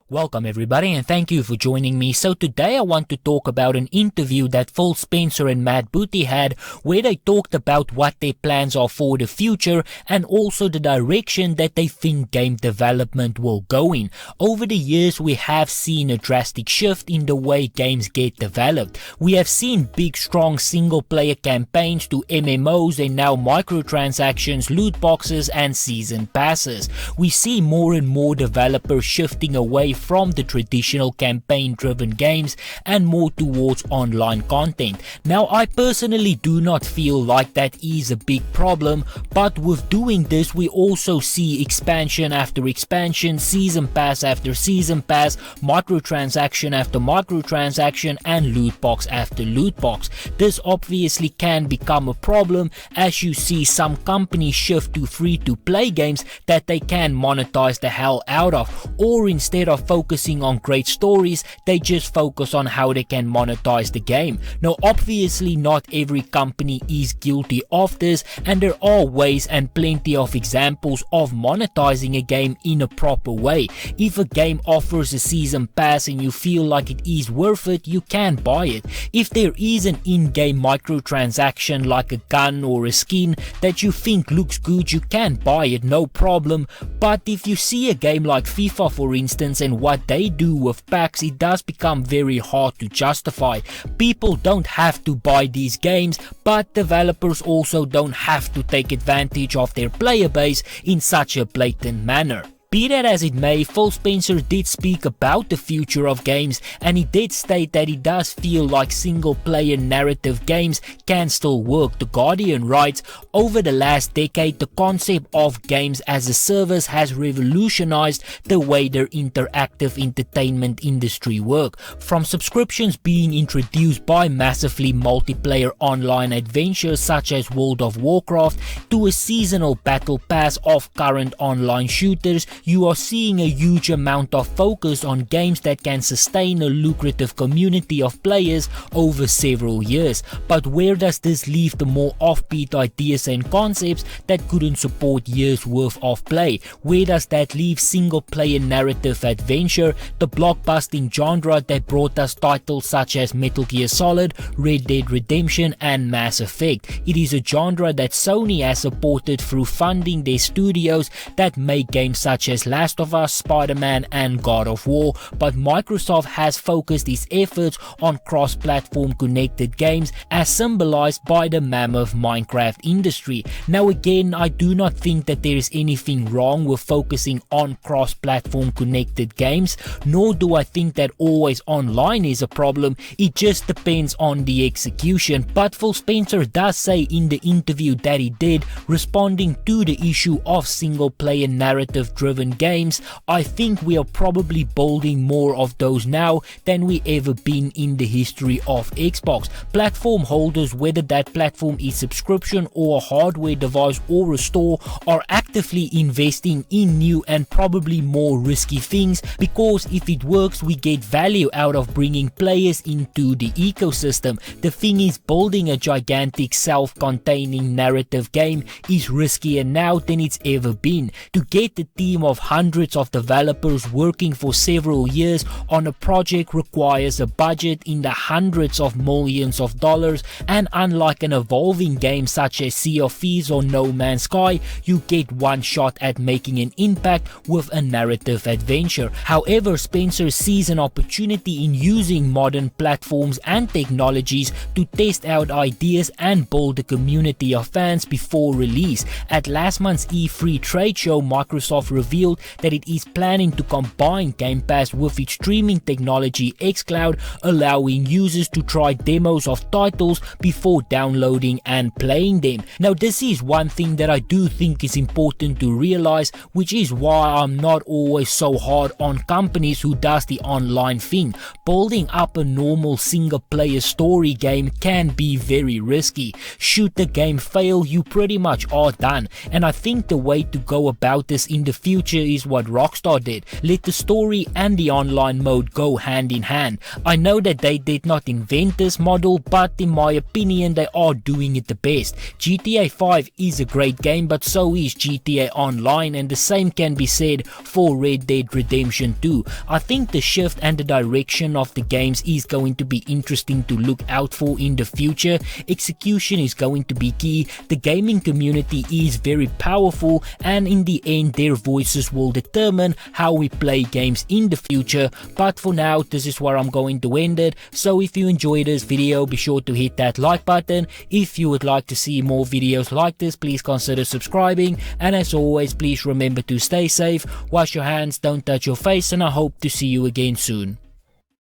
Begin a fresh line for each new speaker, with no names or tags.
Welcome everybody and thank you for joining me. So today I want to talk about an interview that Phil Spencer and Matt Booty had where they talked about what their plans are for the future and also the direction that they think game development will go in. Over the years we have seen a drastic shift in the way games get developed. We have seen big strong single player campaigns to MMOs and now microtransactions, loot boxes and season passes. We see more and more developers shifting away from the traditional campaign-driven games and more towards online content. Now, I personally do not feel like that is a big problem, but with doing this we also see expansion after expansion, season pass after season pass, microtransaction after microtransaction and loot box after loot box. This obviously can become a problem as you see some companies shift to free-to-play games that they can monetize the hell out of, or instead of focusing on great stories, they just focus on how they can monetize the game. Now obviously not every company is guilty of this and there are ways and plenty of examples of monetizing a game in a proper way. If a game offers a season pass and you feel like it is worth it, you can buy it. If there is an in-game microtransaction like a gun or a skin that you think looks good, you can buy it, no problem. But if you see a game like FIFA for instance and what they do with packs, it does become very hard to justify. People don't have to buy these games, but developers also don't have to take advantage of their player base in such a blatant manner. Be that as it may, Phil Spencer did speak about the future of games and he did state that he does feel like single player narrative games can still work. The Guardian writes, over the last decade the concept of games as a service has revolutionized the way the interactive entertainment industry work. From subscriptions being introduced by massively multiplayer online adventures such as World of Warcraft to a seasonal battle pass of current online shooters, you are seeing a huge amount of focus on games that can sustain a lucrative community of players over several years. But where does this leave the more offbeat ideas and concepts that couldn't support years worth of play? Where does that leave single player narrative adventure, the blockbusting genre that brought us titles such as Metal Gear Solid, Red Dead Redemption and Mass Effect? It is a genre that Sony has supported through funding their studios that make games such as Last of Us, Spider-Man and God of War, but Microsoft has focused its efforts on cross-platform connected games as symbolized by the mammoth Minecraft industry. Now again, I do not think that there is anything wrong with focusing on cross-platform connected games, nor do I think that always online is a problem. It just depends on the execution. But Phil Spencer does say in the interview that he did, responding to the issue of single player narrative driven games, I think we are probably building more of those now than we ever been in the history of Xbox. Platform holders, whether that platform is subscription or a hardware device or a store, are actively investing in new and probably more risky things, because if it works we get value out of bringing players into the ecosystem. The thing is, building a gigantic self-containing narrative game is riskier now than it's ever been. To get the team of hundreds of developers working for several years on a project requires a budget in the hundreds of millions of dollars, and unlike an evolving game such as Sea of Thieves or No Man's Sky, you get one shot at making an impact with a narrative adventure. However, Spencer sees an opportunity in using modern platforms and technologies to test out ideas and build a community of fans before release. At last month's E3 trade show, Microsoft revealed that it is planning to combine Game Pass with its streaming technology xCloud, allowing users to try demos of titles before downloading and playing them. Now this is one thing that I do think is important to realize, which is why I'm not always so hard on companies who does the online thing. Building up a normal single player story game can be very risky. Should the game fail, you pretty much are done, and I think the way to go about this in the future future is what Rockstar did. Let the story and the online mode go hand in hand. I know that they did not invent this model, but in my opinion they are doing it the best. GTA 5 is a great game, but so is GTA Online, and the same can be said for Red Dead Redemption 2. I think the shift and the direction of the games is going to be interesting to look out for in the future. Execution is going to be key. The gaming community is very powerful, and in the end their voices will determine how we play games in the future. But for now, this is where I'm going to end it. So if you enjoyed this video, be sure to hit that like button. If you would like to see more videos like this, please consider subscribing, and as always, please remember to stay safe, wash your hands, don't touch your face, and I hope to see you again soon.